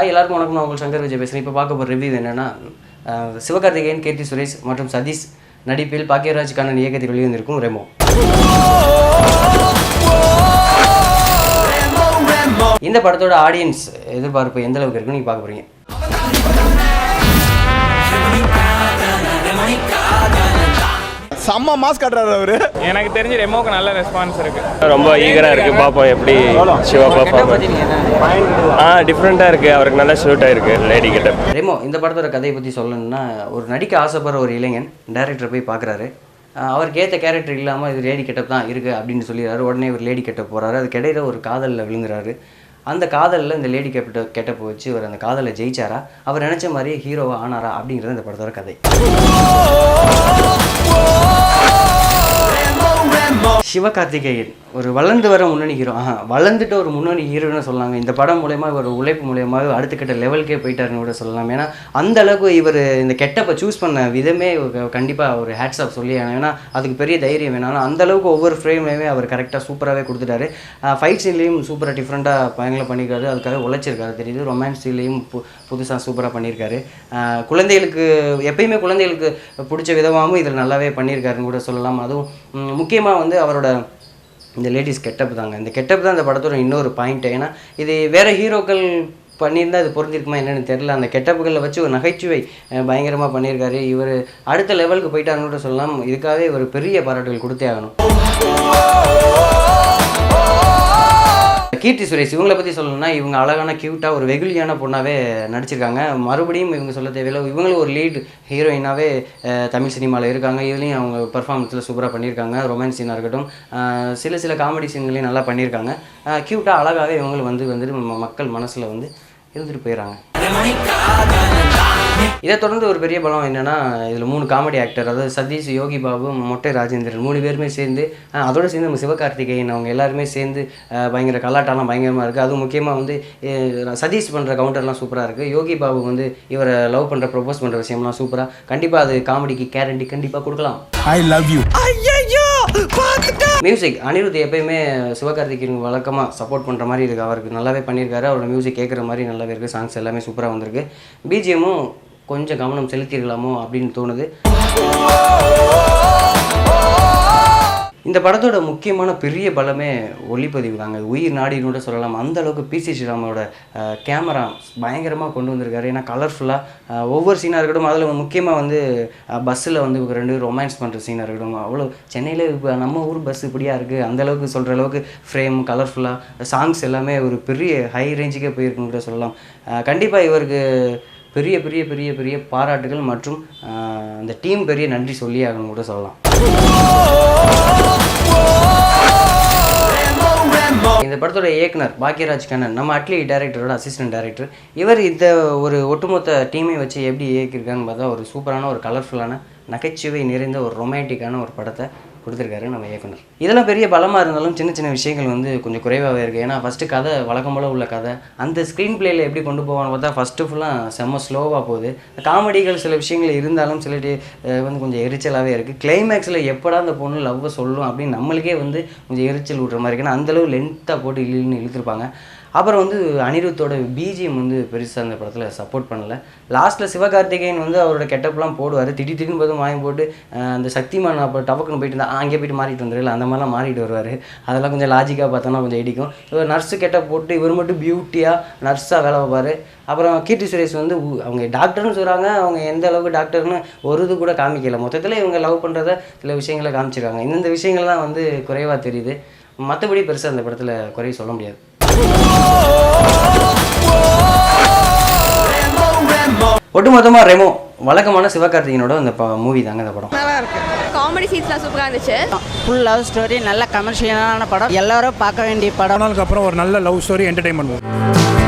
எல்லாருக்கும் வணக்கம். நான் உங்கள் சங்கர் விஜய் பேசுகிறேன். இப்போ பார்க்க போகிற ரிவ்யூ என்னென்னா, சிவகார்த்திகேயன், கீர்த்தி சுரேஷ் மற்றும் சதீஷ் நடிப்பில் பாக்கியராஜ் கண்ணன் இயக்கத்தில் வெளிவந்திருக்கும் ரெமோ. இந்த படத்தோட ஆடியன்ஸ் எதிர்பார்ப்பு எந்த அளவுக்கு இருக்குன்னு நீங்கள் பார்க்க போகிறீங்க. செம்ம மாஸ் காட்டுறாரு அவரு. எனக்கு தெரிஞ்சு ரெமோக்கு நல்ல ரெஸ்பான்ஸ் இருக்கு. ரொம்ப ஈகரா இருக்கு. பாப்போம் எப்படி சிவா பாப்போம். டிஃப்ரெண்டா இருக்கு. அவருக்கு நல்லா ஷூட் ஆயிருக்கு லேடி கிட்ட. ரெமோ இந்த படத்தோட கதையை பற்றி சொல்லணும்னா, ஒரு நடிக்க ஆசைப்படுற ஒரு இளைஞன் டைரக்டரை போய் பார்க்குறாரு. அவருக்கு ஏற்ற கேரக்டர் இல்லாமல் இது லேடி கெட்டப் தான் இருக்குது அப்படின்னு சொல்லிடுறாரு. உடனே ஒரு லேடி கெட்டப் போகிறாரு. அதுக்கு இடையில ஒரு காதலில் விழுங்குறாரு. அந்த காதலில் இந்த லேடி கெட்டப்பை வச்சு அவர் அந்த காதலை ஜெயிச்சாரா, அவர் நினச்ச மாதிரியே ஹீரோவாக ஆனாரா அப்படிங்கிறது இந்த படத்தோட கதை. சிவகார்த்திகேயன் ஒரு வளர்ந்து வர முன்னணி ஹீரோ. வளர்ந்துட்டு ஒரு முன்னணி ஹீரோன்னு சொல்லலாங்க. இந்த படம் மூலயமா இவர் உழைப்பு மூலயமா அடுத்த கட்ட லெவலுக்கே போயிட்டாருன்னு கூட சொல்லலாம். ஏன்னா அந்த அளவுக்கு இவர் இந்த கெட்டப்பை சூஸ் பண்ண விதமே கண்டிப்பாக ஒரு ஹேட்ஸ் ஆஃப் சொல்லி, ஏன்னா அதுக்கு பெரிய தைரியம் வேணும். ஆனால் அந்த அளவுக்கு ஒவ்வொரு ஃப்ரேம்லையுமே அவர் கரெக்டாக சூப்பராகவே கொடுத்துட்டாரு. ஃபைட் சீன்லேயும் சூப்பராக டிஃப்ரெண்ட்டாக பயங்களை பண்ணியிருக்காரு. அதுக்காக உழைச்சிருக்காரு தெரியுது. ரொமான்ஸ் சீன்லேயும் புதுசாக சூப்பராக பண்ணியிருக்காரு. குழந்தைகளுக்கு எப்பயுமே குழந்தைகளுக்கு பிடிச்ச விதமாகவும் இதில் நல்லாவே பண்ணியிருக்காருன்னு கூட சொல்லலாம். அதுவும் முக்கியமாக வந்து அவரோட இந்த லேடிஸ் கெட்டப் தாங்க. இந்த கெட்டப் தான் இந்த படத்தோட இன்னொரு பாயிண்ட்டு. ஏன்னா இது வேறு ஹீரோக்கள் பண்ணியிருந்தால் இது பொருந்திருக்குமா என்னென்னு தெரில. அந்த கெட்டப்புகளில் வச்சு ஒரு நகைச்சுவை பயங்கரமாக பண்ணியிருக்காரு. இவர் அடுத்த லெவலுக்கு போயிட்டாருன்னு கூட சொல்லலாம். இதுக்காகவே ஒரு பெரிய பாராட்டுகள் கொடுத்தே ஆகணும். கீர்த்தி சுரேஷ் இவங்களை பற்றி சொல்லணும்னா, இவங்க அழகான க்யூட்டாக ஒரு வெகுலியான பொண்ணாகவே நடிச்சிருக்காங்க. மறுபடியும் இவங்க சொல்ல தேவையில்லை, இவங்களும் ஒரு லீட் ஹீரோயினாகவே தமிழ் சினிமாவில் இருக்காங்க. இதுலேயும் அவங்க பர்ஃபார்மன்ஸில் சூப்பராக பண்ணியிருக்காங்க. ரொமான்ஸ் சீனாக இருக்கட்டும், சில காமெடி சீன்களையும் நல்லா பண்ணியிருக்காங்க. க்யூட்டாக அழகாகவே இவங்களும் வந்துட்டு மக்கள் மனசில் வந்து இருந்துட்டு போயிடறாங்க. இதை தொடர்ந்து ஒரு பெரிய பலம் என்னென்னா, இதில் 3 காமெடி ஆக்டர், அதாவது சதீஷ், யோகி பாபு, மொட்டை ராஜேந்திரன் 3 பேருமே சேர்ந்து, அதோடு சேர்ந்து நம்ம சிவகார்த்திகேயன் அவங்க எல்லாருமே சேர்ந்து பயங்கர கலாட்டாலாம் பயங்கரமாக இருக்குது. அதுவும் முக்கியமாக வந்து சதீஷ் பண்ணுற கவுண்டர்லாம் சூப்பராக இருக்குது. யோகி பாபு வந்து இவரை லவ் பண்ணுற ப்ரொபோஸ் பண்ணுற விஷயம்லாம் சூப்பராக. கண்டிப்பாக அது காமெடிக்கு கேரண்டி கண்டிப்பாக கொடுக்கலாம். I love you. Music Anirudh எப்பயுமே சிவகார்த்திகேயன் வழக்கமாக சப்போர்ட் பண்ணுற மாதிரி இருக்குது. அவருக்கு நல்லாவே பண்ணியிருக்காரு. அவரோட மியூசிக் கேட்குற மாதிரி நல்லாவே இருக்குது. சாங்ஸ் எல்லாமே சூப்பராக வந்திருக்கு. பிஜிஎம்மும் கொஞ்சம் கவனம் செலுத்திடலாமோ அப்படின்னு தோணுது. இந்த படத்தோட முக்கியமான பெரிய பலமே ஒளிப்பதிவு தாங்க. உயிர் நாடின்னு கூட சொல்லலாம். அந்த அளவுக்கு பிசி ஸ்ரீராமோட கேமரா பயங்கரமாக கொண்டு வந்திருக்காரு. ஏன்னா கலர்ஃபுல்லாக ஒவ்வொரு சீனாக இருக்கட்டும், அதில் முக்கியமாக வந்து பஸ்ஸில் வந்து 2 ரொமான்ஸ் பண்ணுற சீனாக இருக்கட்டும். அவ்வளோ சென்னையில் இப்போ நம்ம ஊர் பஸ் இப்படியா இருக்குது, அந்தளவுக்கு சொல்கிற அளவுக்கு ஃப்ரேம் கலர்ஃபுல்லாக சாங்ஸ் எல்லாமே ஒரு பெரிய ஹை ரேஞ்சுக்கே போயிருக்குன்னு கூட சொல்லலாம். கண்டிப்பாக இவருக்கு பெரிய பெரிய பெரிய பெரிய பாராட்டுகள் மற்றும் அந்த டீம் பெரிய நன்றி சொல்லி ஆகணும் கூட சொல்லலாம். இந்த படத்தோட இயக்குனர் பாக்கியராஜ் கண்ணன், நம்ம அட்லி டைரக்டரோட அசிஸ்டன்ட் டைரக்டர். இவர் இந்த ஒரு ஒட்டுமொத்த டீமை வச்சு எப்படி இயக்கியிருக்காங்கன்னு பார்த்தா, ஒரு சூப்பரான ஒரு கலர்ஃபுல்லான நகைச்சுவை நிறைந்த ஒரு ரொமான்டிக்கான ஒரு படத்தை கொடுத்துருக்காரு நம்ம இயக்குனர். இதெல்லாம் பெரிய பலமாக இருந்தாலும் சின்ன சின்ன விஷயங்கள் வந்து கொஞ்சம் குறைவாகவே இருக்குது. ஏன்னா ஃபஸ்ட்டு கதை வழக்கம் போல் உள்ள கதை, அந்த ஸ்க்ரீன் பிளேயில் எப்படி கொண்டு போவான்னு பார்த்தா ஃபஸ்ட்டு ஃபுல்லாக செம்ம ஸ்லோவாக போகுது. காமெடிகள் சில விஷயங்கள் இருந்தாலும் சில வந்து கொஞ்சம் எரிச்சலாகவே இருக்குது. கிளைமேக்ஸில் எப்படா அந்த பொண்ணு லவ்வை சொல்லும் அப்படின்னு நம்மளுக்கே வந்து கொஞ்சம் எரிச்சல் விட்ற மாதிரி இருக்குன்னா அந்தளவு லென்த்தாக போட்டு இழுத்துருப்பாங்க. அப்புறம் வந்து அனிருத்தோட பிஜிஎம் வந்து பெருசாக அந்த படத்தில் சப்போர்ட் பண்ணலை. லாஸ்ட்டில் சிவகார்த்திகேயன் வந்து அவரோட கெட்டப்லாம் போடுவார். திடீர்னு பார்த்து வாங்கி போட்டு அந்த சக்திமான் அப்போ டவக்குன்னு போயிட்டு இருந்தால் அங்கே போயிட்டு மாறிட்டு வந்துடல, அந்த மாதிரிலாம் மாறிட்டு வருவார். அதெல்லாம் கொஞ்சம் லாஜிக்காக பார்த்தோன்னா கொஞ்சம் இடிக்கும். இவர் நர்ஸு கெட்டப் போட்டு இவர் மட்டும் பியூட்டியாக நர்ஸாக வேலை வைப்பார். அப்புறம் கீர்த்தி சுரேஷ் வந்து அவங்க டாக்டர்னு சொல்கிறாங்க. அவங்க எந்த அளவுக்கு டாக்டர்னு ஒரு இது கூட காமிக்கலை. மொத்தத்தில் இவங்க லவ் பண்ணுறத சில விஷயங்களை காமிச்சிருக்காங்க. இந்த விஷயங்கள் தான் வந்து குறைவாக தெரியுது. மற்றபடி பெருசாக அந்த படத்தில் குறைய சொல்ல முடியாது. ஒட்டுமொத்தமாக ரெமோ வழக்கமான சிவகார்த்திகேயனோட அந்த மூவி தாங்க இந்த படம். நல்லா இருக்கு. காமெடி சீன்ஸ்லாம் சூப்பராக இருந்துச்சு. ஃபுல் லவ் ஸ்டோரி, நல்ல கமர்ஷியலான படம், எல்லாரும் பார்க்க வேண்டிய படம். அப்புறம் ஒரு நல்ல லவ் ஸ்டோரி என்டர்டெயின்மெண்ட்.